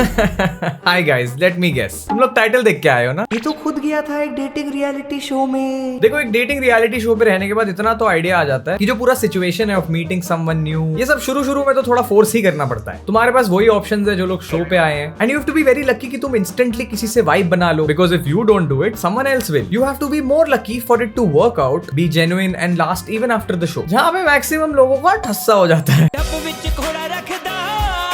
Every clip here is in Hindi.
हाय गाइस, लेट मी गेस, तुम लोग टाइटल देख के आए हो ना? ये तो खुद गया था एक डेटिंग रियलिटी शो में। देखो, एक डेटिंग रियलिटी शो पे रहने के बाद इतना तो आइडिया आ जाता है कि जो पूरा सिचुएशन है ऑफ मीटिंग समवन न्यू, ये सब शुरू में तो थोड़ा फोर्स ही करना पड़ता है। तुम्हारे पास वही ऑप्शंस है जो लोग शो पे आए हैं, and you have to be very lucky कि तुम इंस्टेंटली किसी से वाइब बना लो, because if you don't do it someone else will. You have to be more lucky for it to work out, be genuine and last even after the show, जहां पे मैक्सिमम लोगों का ठस्सा हो जाता है।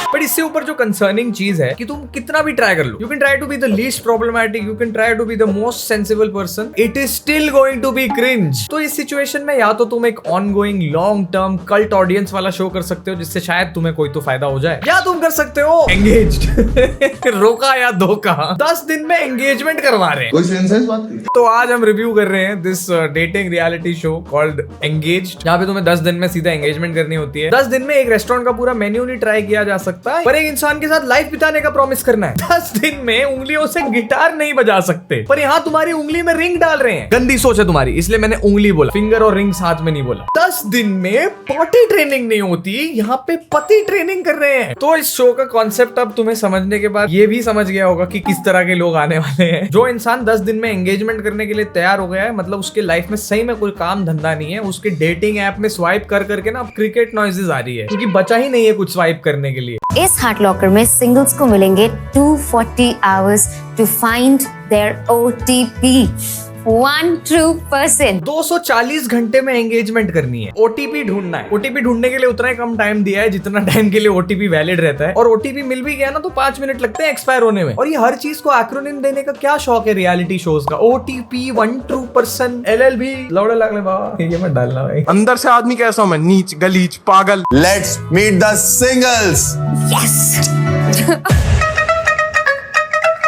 बट इससे ऊपर जो कंसर्निंग चीज है कि तुम कितना भी ट्राई कर लो, you can try to be the least problematic, you can try to be the most sensible person, it is still going to be cringe. तो इस सिचुएशन में या तो तुम एक ongoing long term cult audience वाला शो कर सकते हो जिससे शायद तुम्हें कोई तो फायदा हो जाए, या तुम कर सकते हो एंगेज्ड। रोका या धोखा, 10 दिन में एंगेजमेंट करवा रहे हैं। कोई सेंस है इस बात की? तो आज हम रिव्यू कर रहे हैं this dating reality show called engaged, जहाँ पे तुम्हें 10 दिन में सीधा एंगेजमेंट करनी होती है। 10 दिन में एक रेस्टोरेंट का पूरा मेन्यू नहीं ट्राई किया जा सकता, पर एक इंसान के साथ लाइफ बिताने का प्रॉमिस करना है। 10 दिन में उंगलियों से गिटार नहीं बजा सकते, पर यहाँ तुम्हारी उंगली में रिंग डाल रहे हैं। गंदी सोच है तुम्हारी, इसलिए मैंने उंगली बोला, फिंगर और रिंग साथ में नहीं बोला। 10 दिन में पॉटी ट्रेनिंग नहीं होती, यहाँ पे पति ट्रेनिंग कर रहे हैं। तो इस शो का कॉन्सेप्ट अब तुम्हें समझने के बाद ये भी समझ गया होगा कि किस तरह के लोग आने वाले हैं। जो इंसान 10 दिन में एंगेजमेंट करने के लिए तैयार हो गया है, मतलब उसके लाइफ में सही में कोई काम धंधा नहीं है। उसके डेटिंग ऐप में स्वाइप कर करके ना अब क्रिकेट नॉइजेस आ रही है, क्योंकि बचा ही नहीं है कुछ स्वाइप करने के लिए। इस हार्ट लॉकर में सिंगल्स को मिलेंगे 240 hours to find their OTP. 1 true person। 240 घंटे में एंगेजमेंट करनी है, ओटीपी ढूंढना है। ओटीपी ढूंढने के लिए उतना ही कम टाइम दिया है जितना टाइम के लिए ओटीपी वैलिड रहता है, और ओटीपी मिल भी गया ना तो 5 मिनट लगते हैं एक्सपायर होने में। और ये हर चीज को एक्रोनिम देने का क्या शौक है रियलिटी शोज का। ओटीपी, 1 true person, LLB, लौड़े लगने बाबा, ये मत डालना भाई। अंदर से आदमी कैसा हूं मैं, नीच गलीच पागल। Let's meet the singles. Yes.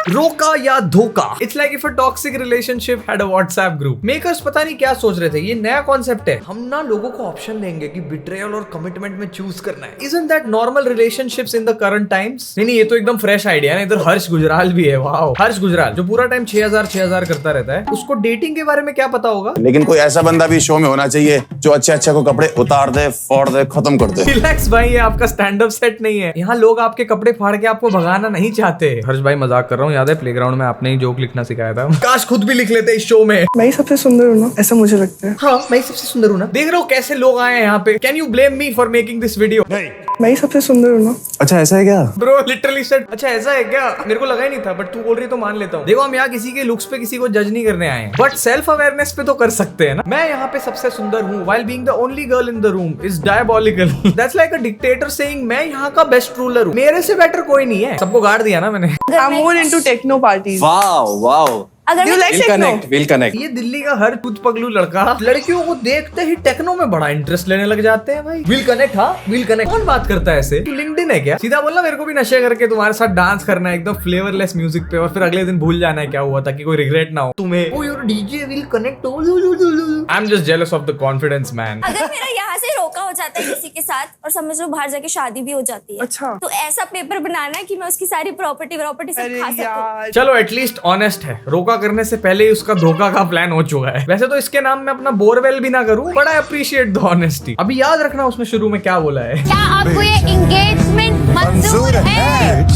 रोका या धोखा, it's like if a toxic relationship had a WhatsApp group. Makers पता नहीं क्या सोच रहे थे, ये नया कॉन्सेप्ट है। हम ना लोगों को ऑप्शन देंगे कि बिट्रेयल और कमिटमेंट में चूज करना है। Isn't that normal relationships in the current times? नहीं, ये तो एकदम फ्रेश आइडिया है। इधर हर्ष गुजराल भी है, वाओ। हर्ष गुजराल जो पूरा टाइम 6000 करता रहता है, उसको डेटिंग के बारे में क्या पता होगा? लेकिन कोई ऐसा बंदा भी शो में होना चाहिए जो अच्छे को कपड़े उतार दे, फोड़ दे, खत्म कर दे। रिलैक्स भाई, ये आपका स्टैंड अप सेट नहीं है। यहाँ लोग आपके कपड़े फाड़ के आपको भगाना नहीं चाहते। हर्ष भाई मजाक कर रहा हूँ, याद है प्लेग्राउंड में आपने ही जोक लिखना सिखाया था। काश खुद भी लिख लेते इस शो में। मैं ही सबसे सुंदर हूँ ना, ऐसा मुझे लगता है। हाँ, मैं ही सबसे सुंदर हूँ ना। देख रहे हो कैसे लोग आए हैं यहाँ पे। Can you blame me for making this video? नहीं, मैं ही सबसे सुंदर हूँ ना। अच्छा ऐसा है क्या? ब्रो लिटरली सेड अच्छा ऐसा है क्या? मेरे को लगा ही नहीं था, बट तू बोल रही तो मान लेता हूँ। देखो, हम यहाँ किसी के लुक्स पे किसी को जज नहीं करने आए हैं, बट सेल्फ अवेयरनेस पे तो कर सकते हैं ना। मैं यहाँ पे सबसे सुंदर हूँ while being the only girl in the room is diabolical। That's like a dictator saying मैं यहाँ का बेस्ट रूलर हूँ, मेरे से बेटर कोई नहीं है। सबको गाड़ दिया ना मैंने। I'm more into techno parties। Wow. अगर Do you like techno? We'll connect। ये दिल्ली का हर टूथ पगलू लड़का लड़कियों को देखते ही टेक्नो में बड़ा इंटरेस्ट लेने लग जाते हैं भाई। विल कनेक्ट, हाँ विल कनेक्ट। कौन बात करता है ऐसे? तू लिंक्डइन है क्या? सीधा बोलना मेरे को भी नशे करके तुम्हारे साथ डांस करना है एकदम फ्लेवरलेस म्यूजिक पे, और फिर अगले दिन भूल जाना है क्या हुआ था, कि कोई रिग्रेट ना हो तुम्हें। Oh your DJ will connect. I am just jealous of the confidence man. अगर मेरा यहाँ से रोका हो जाता है किसी के साथ, और समझ लो बाहर जाके शादी भी हो जाती है, अच्छा। तो ऐसा पेपर बनाना है कि मैं उसकी सारी प्रॉपर्टी सब अरे खा सकूं। यार, चलो एटलीस्ट ऑनेस्ट है, रोका करने से पहले ही उसका धोखा का प्लान हो चुका है। वैसे तो इसके नाम में अपना बोरवेल भी ना करूं, बड़ा अप्रिशिएट द ऑनेस्टी। अभी याद रखना उसने शुरू में क्या बोला है। क्या आपको ये एंगेजमेंट मंजूर है?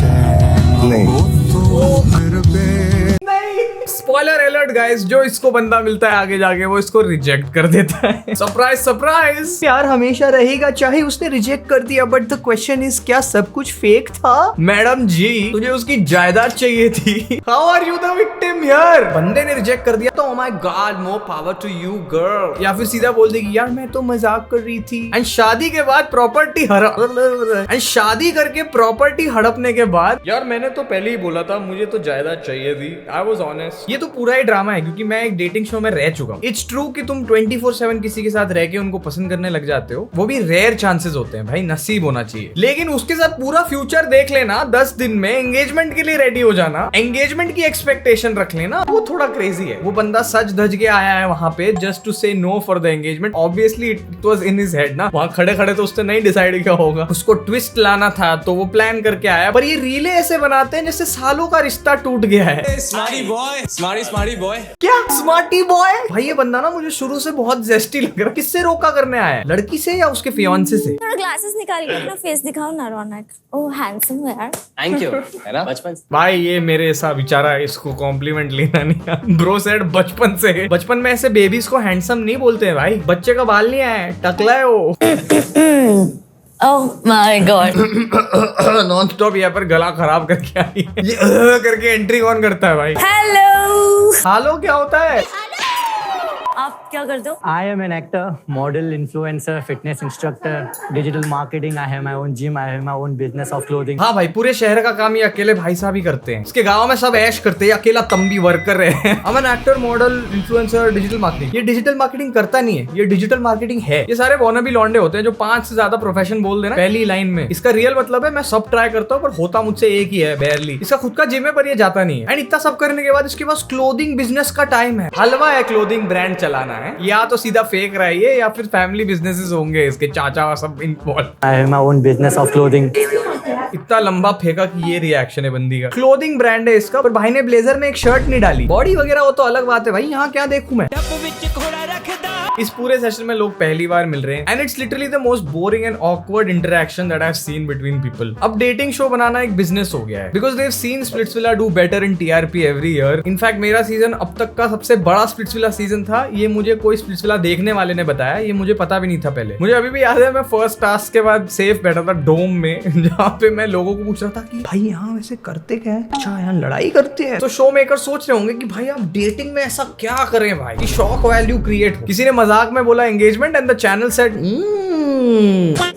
स्पॉइलर अलर्ट गाइस, जो इसको बंदा मिलता है आगे जाके वो इसको रिजेक्ट कर देता है। Surprise surprise. प्यार हमेशा रहेगा चाहे उसने रिजेक्ट कर दिया, बट द क्वेश्चन इज क्या सब कुछ फेक था? मैडम जी, तुझे उसकी जायदाद चाहिए थी। How are you the victim here? बंदे ने रिजेक्ट कर दिया तो oh my god, more power to you girl. या फिर सीधा बोल देगी यार मैं तो मजाक कर रही थी। एंड शादी के बाद प्रॉपर्टी एंड शादी करके प्रॉपर्टी हड़पने के बाद यार मैंने तो पहले ही बोला था मुझे तो जायदाद चाहिए थी। I was honest. ये तो पूरा ही ड्रामा है, क्योंकि मैं एक डेटिंग शो में रह चुका हूँ। इट्स ट्रू कि तुम 24/7 किसी के साथ रह के उनको पसंद करने लग जाते हो, वो भी रेयर चांसेस होते हैं भाई, नसीब होना चाहिए। लेकिन उसके साथ पूरा फ्यूचर देख लेना, 10 दिन में एंगेजमेंट के लिए रेडी हो जाना, एंगेजमेंट की एक्सपेक्टेशन रख लेना, वो थोड़ा क्रेजी है। वो बंदा सच धज के आया है वहां पे just to say no for the engagement. Obviously it was in his head ना, वहां खड़े खड़े तो उसने नहीं डिसाइड किया होगा। उसको ट्विस्ट लाना था तो वो प्लान करके आया, पर ये रीले ऐसे बनाते हैं जैसे सालों का रिश्ता टूट गया है। Sorry boy, smarty boy. क्या स्मार्टी बॉय? भाई ये बंदा ना मुझे शुरू से बहुत जेस्टी लग रहा है। किससे रोका करने आया है, लड़की से या उसके फियांसे से? थोड़ा ग्लासेस निकाल के अपना फेस दिखाओ ना रौनक। ओह हैंडसम यार। थैंक यू, है ना बचपन से। भाई ये मेरे ऐसा बेचारा, इसको कॉम्प्लीमेंट लेना नहीं। ब्रो सेड बचपन से। बचपन में ऐसे बेबीज को हैंडसम नहीं बोलते हैं भाई। बच्चे का बाल नहीं आया, टकला है वो। Oh my God. Non stop यहाँ पर गला खराब करके आई है। ये करके एंट्री कौन करता है भाई? हेलो। हालो क्या होता है? आप क्या करते हो? I am an actor, model, influencer, fitness instructor, digital marketing. I have my own gym. I have my own business of clothing. हाँ भाई, पूरे शहर का काम ये अकेले भाई साहब ही करते हैं। इसके गांव में सब ऐश करते हैं, अकेला तंबी वर्कर है। I'm an actor, model, influencer, digital marketing। ये डिजिटल मार्केटिंग करता नहीं है, ये डिजिटल मार्केटिंग है। ये सारे वॉनबी लौंडे होते हैं जो 5 से ज्यादा प्रोफेशन बोल देना पहली लाइन में। इसका रियल मतलब है मैं सब ट्राई करता हूँ पर होता मुझसे एक ही है, बेयरली। इसका खुद का जिम है पर ये जाता नहीं है। एंड इतना सब करने के बाद इसके पास क्लोथिंग बिजनेस का टाइम है। हलवा है क्लोथिंग ब्रांड चलाना है, या तो सीधा फेक रहा है ये, या फिर फैमिली बिजनेसेस होंगे इसके, चाचा सब involve. I have my own business of clothing. इतना लंबा फेंका कि ये रिएक्शन है बंदी का। क्लोथिंग ब्रांड है इसका, पर भाई ने ब्लेजर में एक शर्ट नहीं डाली। बॉडी वगैरह वो तो अलग बात है भाई, यहाँ क्या देखूं मैं। इस पूरे सेशन में लोग पहली बार मिल रहे हैं and it's literally the most boring and awkward interaction that I have seen between people. अब डेटिंग शो बनाना एक बिजनेस हो गया है, because they have seen Splitsvilla do better in TRP every year. In fact मेरा सीजन अब तक का सबसे बड़ा स्प्लिट्सविला सीजन था। ये मुझे कोई स्प्लिट्सविला देखने वाले ने बताया, ये मुझे पता भी नहीं था पहले। मुझे अभी भी याद है, मैं फर्स्ट टास्क के बाद सेफ बैठा था डोम में, जहाँ पे मैं लोगों को पूछ रहा था कि भाई यहाँ वैसे करते क्या है? अच्छा यहाँ लड़ाई करते हैं। तो शो मेकर सोच रहे होंगे कि भाई आप डेटिंग में ऐसा क्या करें भाई कि शॉक वैल्यू क्रिएट हो। किसी ने मजाक में बोला engagement and the channel said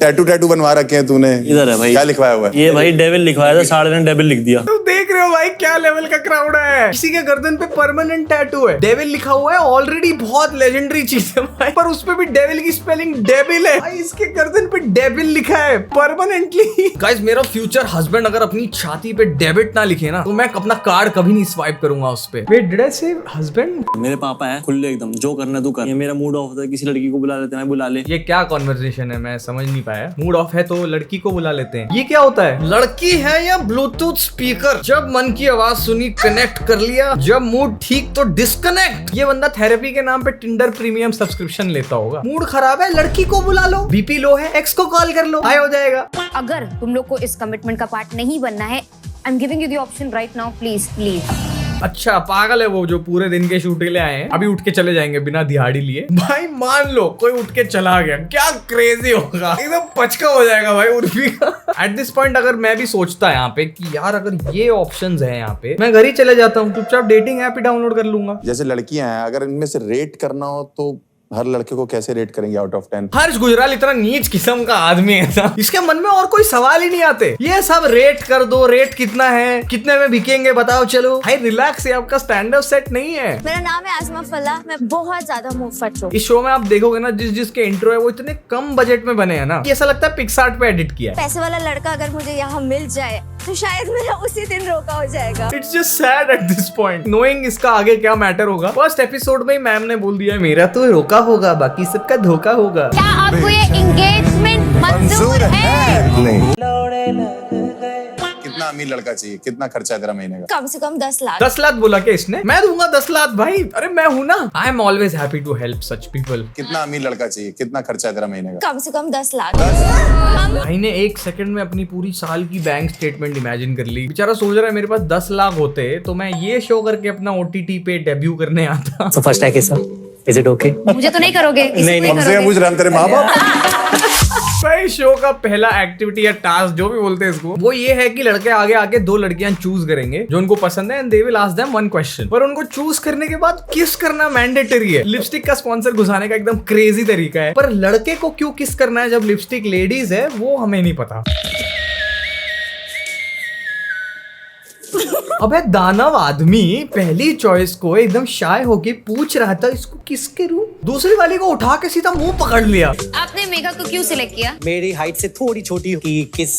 tattoo बनवा रखे हैं तूने? इधर है भाई। क्या लिखवाया हुआ है? ये भाई डेविल लिखवाया था, साढ़े ने डेविल लिख दिया। तो देख रहे हो भाई क्या लेवल का क्राउड है। किसी के गर्दन पे परमानेंट टैटू है, डेविल लिखा हुआ है। ऑलरेडी बहुत लेजेंडरी चीज है भाई, पर उस पे भी डेविल की स्पेलिंग डेविल है भाई। इसके गर्दन पे डेविल लिखा है परमानेंटली। गाइस मेरा फ्यूचर हस्बैंड अगर अपनी छाती पे डेबिट ना लिखे ना, तो मैं अपना कार्ड कभी नहीं स्वाइप करूंगा उस पे। वेट, डिड आई से हस्बैंड? मेरे पापा है खुले एकदम, जो करना तू कर। ये मेरा मूड ऑफ होता है, किसी लड़की को बुला लेते हैं, बुला ले। ये क्या कॉन्वर्सेशन है, मैं समझ नहीं पाया। मूड ऑफ है तो लड़की को बुला लेते हैं, ये क्या होता है? लड़की है या ब्लूटूथ स्पीकर? जब मन की आवाज सुनी कनेक्ट कर लिया, जब मूड ठीक तो डिस्कनेक्ट। ये बंदा थेरेपी के नाम पे टिंडर प्रीमियम सब्सक्रिप्शन लेता होगा। मूड खराब है, लड़की को बुला लो। बीपी लो है, एक्स को कॉल कर लो, हाय हो जाएगा। अगर तुम लोग को इस कमिटमेंट का पार्ट नहीं बनना है, I am giving you the option right now, please please. अच्छा पागल है वो जो पूरे दिन के शूट के लिए आए हैं, अभी उठ के चले जाएंगे बिना दिहाड़ी लिए। भाई मान लो कोई उठ के चला गया, क्या क्रेजी होगा, एकदम पचका हो जाएगा भाई उर्फी का। एट दिस पॉइंट अगर मैं भी सोचता यहाँ पे कि यार अगर ये ऑप्शंस है यहाँ पे, मैं घर ही चले जाता हूँ, चुपचाप डेटिंग ऐप ही डाउनलोड कर लूंगा। जैसे लड़कियां हैं, अगर इनमें से रेट करना हो तो हर लड़के को कैसे रेट करेंगे आउट ऑफ 10? हर्ष गुजराल इतना नीच किस्म का आदमी है ना, इसके मन में और कोई सवाल ही नहीं आते। ये सब रेट कर दो, रेट कितना है, कितने में बिकेंगे बताओ, चलो भाई रिलैक्स, ये आपका स्टैंड अप सेट नहीं है। मेरा नाम है आजमा फल्ला, मैं बहुत ज्यादा मुफ्त हूँ। इस शो में आप देखोगे ना, जिसके इंट्रो है वो इतने कम बजट में बने हैं ना, कि ऐसा लगता है पिक्सार्ट पे एडिट किया है। पैसे वाला लड़का अगर मुझे यहाँ मिल जाए तो शायद मेरा उसी दिन रोका हो जाएगा। It's just sad at this point, knowing इसका आगे क्या मैटर होगा। फर्स्ट एपिसोड में ही मैम ने बोल दिया मेरा तो रोका होगा, बाकी सबका धोखा होगा। क्या आपको ये एंगेजमेंट मंजूर है? नहीं। कितना अमीर लड़का चाहिए? कितना खर्चा है तेरा महीने का? कम से कम 10 लाख। 10 लाख बोला क्या इसने? मैं दूंगा 10 लाख भाई, अरे मैं हूं ना। I am always happy to help such people. कितना अमीर लड़का चाहिए? कितना खर्चा है तेरा महीने का? कम से कम 10 लाख। भाई ने 1 सेकंड में अपनी पूरी साल की बैंक स्टेटमेंट इमेजिन कर ली। बेचारा सोच रहा है मेरे पास 10 लाख होते तो मैं ये शो करके अपना OTT पे डेब्यू करने आता। So first take it, sir. Is it okay? मुझे तो नहीं करोगे, किसी को नहीं हमसे क्या करोगे। पूछ रहे हैं, हम तेरे माँ बाप? भाई शो का पहला एक्टिविटी या टास्क जो भी बोलते हैं इसको, वो ये है कि लड़के आगे आके 2 लड़कियां चूज करेंगे जो उनको पसंद है and they will ask them 1 question. पर उनको चूज करने के बाद किस करना मैंडेटरी है। लिपस्टिक का स्पॉन्सर घुसाने का एकदम क्रेजी तरीका है, पर लड़के को क्यों किस करना है जब लिपस्टिक लेडीज है, वो हमें नहीं पता। अबे दानव आदमी पहली चॉइस को एकदम शाय होके पूछ रहा था इसको किस करूं, दूसरी वाली को उठा के सीधा मुंह पकड़ लिया। आपने मेघा को क्यों सिलेक्ट किया? मेरी हाइट से थोड़ी छोटी की किस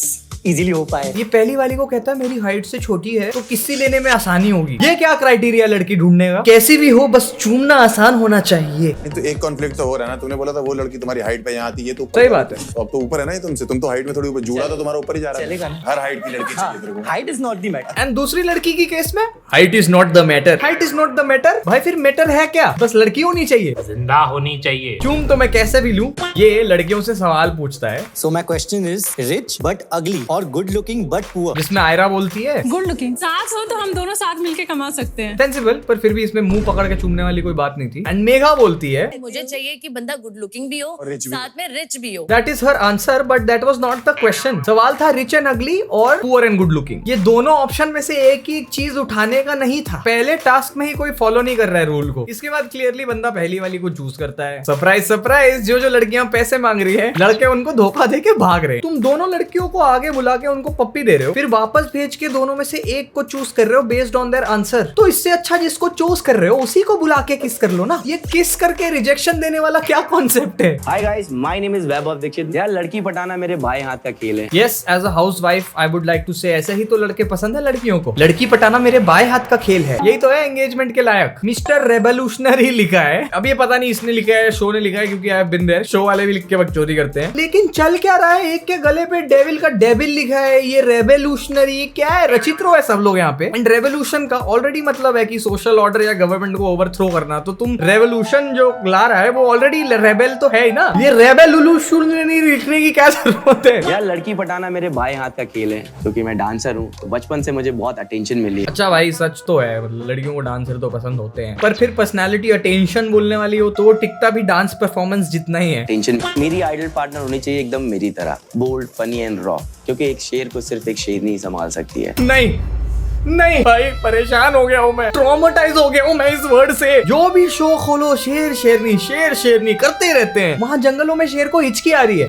इजीली हो पाए। ये पहली वाली को कहता है मेरी हाइट से छोटी है तो किस्सी लेने में आसानी होगी। ये क्या क्राइटेरिया लड़की ढूंढने का? कैसी भी हो बस चूमना आसान होना चाहिए। तो एक कॉन्फ्लिक्ट तो हो रहा है ना, तूने बोला था वो लड़की तुम्हारी हाइट पे यहाँ आती है, तो सही बात है। तो अब तो ऊपर है ना ये तुमसे, तुम तो हाइट में थोड़ी ऊपर, जूड़ा तो तुम्हारा ऊपर ही जा रहा है। चलेगा ना? हर हाइट की लड़की चाहिए तेरे को। Height is not the matter. And दूसरी लड़की की केस में height is not the matter. Height is not the matter भाई, फिर मैटर है क्या? बस लड़की होनी चाहिए, जिंदा होनी चाहिए। चूम तो मैं कैसे भी लूं। ये लड़कियों से सवाल पूछता है so my question is rich but अगली और गुड लुकिंग बट पुअर। जिसमें आयरा बोलती है गुड लुकिंग साथ हो तो हम दोनों साथ मिलके कमा सकते हैं। सेंसिबल, पर फिर भी इसमें मुंह पकड़ के चूमने वाली कोई बात नहीं थी। एंड मेघा बोलती है मुझे चाहिए कि बंदा गुड लुकिंग भी हो और rich भी साथ में रिच भी हो। That is her answer, but that was not the question. सवाल था रिच एंड अगली और पुअर एंड गुड लुकिंग। ये दोनों ऑप्शन में से एक ही चीज उठाने का नहीं था। पहले टास्क में ही कोई फॉलो नहीं कर रहा है रूल को। इसके बाद क्लियरली बंदा पहली वाली को चूज करता है। सरप्राइज सरप्राइज, जो जो लड़कियां पैसे मांग रही है लड़के उनको धोखा दे के भाग रहे। तुम दोनों लड़कियों को आगे बुला के उनको पप्पी दे रहे हो, फिर वापस भेज के दोनों में से एक को चूज कर रहे हो बेस्ड ऑन देयर आंसर। तो इससे अच्छा जिसको चूज कर रहे हो उसी को बुला के किस कर लो ना। ये किस करके रिजेक्शन देने वाला क्या कॉन्सेप्ट है? Hi guys, my name is Vaibhav Dikshit. यार लड़की पटाना मेरे भाई हाथ का खेल है। Yes, as a housewife I would like to say ऐसे ही तो लड़के पसंद है लड़कियों को। लड़की पटाना मेरे बाएं हाथ का खेल है, यही तो है एंगेजमेंट के लायक। मिस्टर रेवोल्यूशनरी लिखा है। अब ये पता नहीं इसने लिखा है शो ने लिखा है, क्योंकि I have been there. Show वाले भी लिख के बकचोदी करते हैं। लेकिन चल क्या रहा है? एक के गले पे डेविल का डेविल लिखा है, ये रेवोल्यूशनरी क्या है? रचित्रो है सब लोग यहाँ पे। एंड रेवोल्यूशन का ऑलरेडी मतलब है कि सोशल ऑर्डर या गवर्नमेंट को ओवरथ्रो करना। तो तुम रेवोल्यूशन जो ला रहा है वो ऑलरेडी रेबेल तो है ही ना। ये रेवोल्यूशनरी लिखने की क्या जरूरत है? यार लड़की पटाना मेरे भाई हाथ का खेल है, क्योंकि मैं डांसर हूँ तो बचपन से मुझे बहुत अटेंशन मिली है। अच्छा भाई, सच तो है, लड़कियों को डांसर तो पसंद होते हैं, पर फिर पर्सनालिटी अटेंशन बोलने वाली हो तो वो टिकता भी डांस परफॉर्मेंस जितना ही है। टेंशन। मेरी आइडल पार्टनर होनी चाहिए एकदम मेरी तरह, बोल्ड, फनी एंड रॉ, क्योंकि एक शेर को सिर्फ एक शेर नहीं संभाल सकती है। नहीं भाई, परेशान हो गया हूँ मैं, ट्रॉमेटाइज हो गया हूँ मैं इस वर्ड से। जो भी शो खोलो शेर शेरनी करते रहते हैं। वहाँ जंगलों में शेर को हिचकी आ रही है,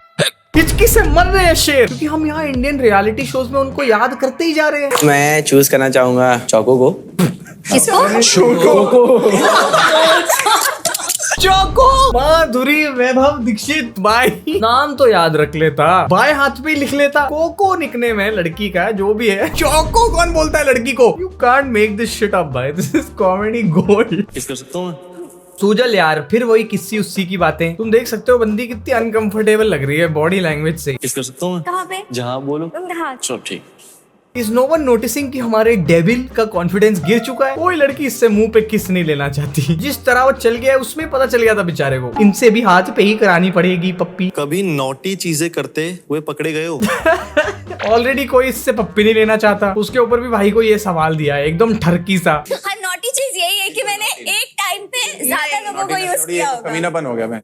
हिचकी से मर रहे हैं शेर, क्योंकि हम यहाँ इंडियन रियलिटी शोज में उनको याद करते ही जा रहे हैं। मैं चूज करना चाहूंगा चौको को। चौको माधुरी वैभव दीक्षित। भाई नाम तो याद रख लेता, बाएं हाथ पे लिख लेता। कोको निकनेम है लड़की का, जो भी है। चौको कौन बोलता है लड़की को? You can't make this shit up भाई, दिस इज कॉमेडी गोल्ड। किस कर सकता हूँ? सूजल यार, फिर वही किस्सी उस्सी की बातें। तुम देख सकते हो बंदी कितनी अनकंफर्टेबल लग रही है बॉडी लैंग्वेज से। किस कर सकता हूँ? कहाँ पे? जहाँ बोलो। हाँ। चलो ठीक। इज नो वन नोटिसिंग कि हमारे डेविल का कॉन्फिडेंस गिर चुका है? कोई लड़की इससे मुंह पे किस नहीं लेना चाहती। जिस तरह वो चल गया है उसमें पता चल गया था बेचारे को। इनसे भी हाथ पे ही करानी पड़ेगी पप्पी। कभी नॉटी चीजें करते हुए पकड़े गए हो? ऑलरेडी कोई इससे पप्पी नहीं लेना चाहता, उसके ऊपर भी भाई को ये सवाल दिया है एकदम ठरकी सा। नॉटी चीज यही है कि मैंने एक टाइम पे ज्यादा लोगों को यूज किया होगा। कमीनापन हो गया मैं।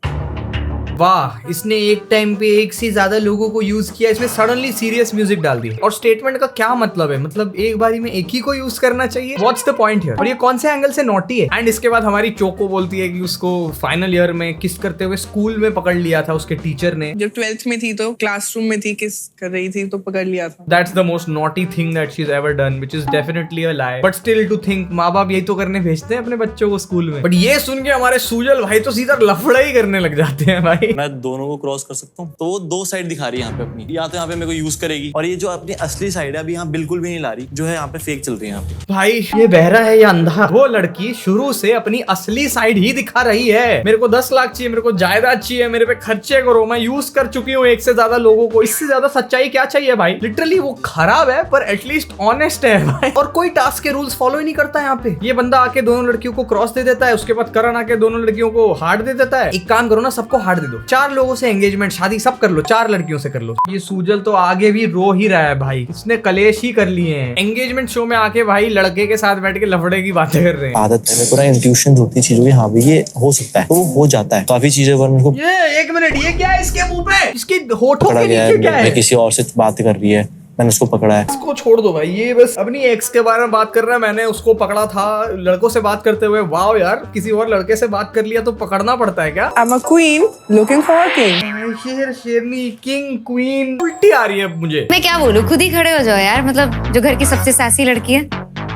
वाह, इसने एक टाइम पे एक से ज्यादा लोगों को यूज किया, इसमें सडनली सीरियस म्यूजिक डाल दी। और स्टेटमेंट का क्या मतलब है? मतलब एक बारी में एक ही को यूज करना चाहिए? What's the point here? और ये कौन से एंगल से नॉटी है? एंड इसके बाद हमारी चोको बोलती है कि उसको फाइनल ईयर में किस करते हुए स्कूल में पकड़ लिया था उसके टीचर ने। जब 12th में थी तो क्लासरूम में थी, किस कर रही थी तो पकड़ लिया था। That's the most naughty thing that she's ever done, which is definitely a lie. But still to think, माँ बाप यही तो करने भेजते हैं अपने बच्चों को स्कूल में। बट ये सुन के हमारे सूजल भाई तो सीधा लफड़ा ही करने लग जाते हैं भाई। मैं दोनों को क्रॉस कर सकता हूँ, तो वो दो साइड दिखा रही है यहाँ पे अपनी। या तो यहाँ पे मेरे को यूज करेगी, और ये जो अपनी असली साइड है अभी यहाँ बिल्कुल भी नहीं ला रही, जो है यहाँ पे फेक चल रही है यहाँ पे। भाई ये बहरा है या अंधा? वो लड़की शुरू से अपनी असली साइड ही दिखा रही है। मेरे को 10 लाख चाहिए, मेरे को जायदाद चाहिए, मेरे पे खर्चे करो, मैं यूज कर चुकी हूँ एक से ज्यादा लोगों को। इससे ज्यादा सच्चाई क्या चाहिए भाई? लिटरली वो खराब है पर एटलीस्ट ऑनेस्ट है भाई। और कोई टास्क के रूल्स फॉलो ही नहीं करता यहाँ पे। ये बंदा आके दोनों लड़कियों को क्रॉस दे देता है, उसके बाद करण आके दोनों लड़कियों को हार्ट दे देता है। एक काम करो ना, सबको हार्ट दे दो। 4 लोगों से एंगेजमेंट शादी सब कर लो, 4 लड़कियों से कर लो। ये सूजल तो आगे भी रो ही रहा है भाई, इसने कलेश ही कर लिए हैं। एंगेजमेंट शो में आके भाई लड़के के साथ बैठ के लफड़े की बातें कर रहे हैं। आदत है, मेरे को इंट्यूशन होती है चीजों की, हाँ भाई ये हो सकता है, तो वो हो जाता है काफी चीजें। पर मेरे को ये 1 मिनट, ये क्या है इसके मुंह पे? इसके होठों पकड़ा के गया नीचे क्या है, है? किसी और से बात कर रही है, मैंने उसको पकड़ा है। इसको छोड़ दो भाई, ये बस अपनी एक्स के बारे में बात कर रहा है। मैंने उसको पकड़ा था लड़कों से बात करते हुए। वाओ यार, किसी और लड़के से बात कर लिया तो पकड़ना पड़ता है क्या? I'm a queen looking for a king. शेर शेरनी, किंग, क्वीन, उल्टी आ रही है अब मुझे। मैं क्या बोलूं, खुद ही खड़े हो जाओ यार। मतलब जो घर की सबसे सासी लड़की है।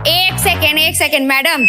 एक सेकेंड मैडम,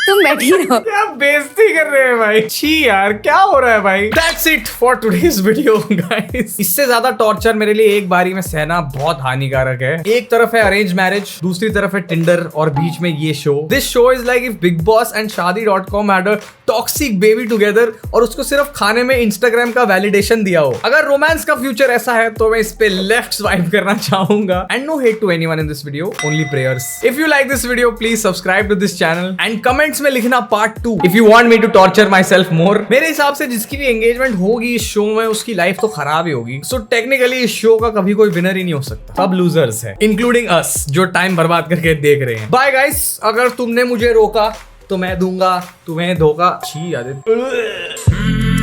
तुम बैठी रहो। क्या बेइज्जती कर रहे हैं भाई। छी यार, क्या हो रहा है भाई। That's it for today's video guys। इससे ज्यादा टॉर्चर मेरे लिए एक बारी में सहना बहुत हानिकारक है। एक तरफ है अरेंज मैरिज, दूसरी तरफ है टिंडर और बीच में ये show. This show is like if Bigg Boss and Shaadi dot com had a toxic baby together और उसको सिर्फ खाने में इंस्टाग्राम का वैलिडेशन दिया हो। अगर रोमांस का फ्यूचर ऐसा है तो मैं इस पे लेफ्ट स्वाइप करना चाहूंगा। And no hate to anyone in this video, only prayers. If you like this video please subscribe to this channel and comments में लिखना part 2 if you want me to torture myself more. मेरे हिसाब से जिसकी भी एंगेजमेंट होगी इस शो में उसकी लाइफ तो खराब ही होगी। सो टेक्निकली इस शो का कभी कोई विनर ही नहीं हो सकता, सब लूजर्स है, इंक्लूडिंग अस जो टाइम बर्बाद करके देख रहे हैं। बाय गाइस, अगर तुमने मुझे रोका तो मैं दूंगा तुम्हें धोखा। छी आदित्य।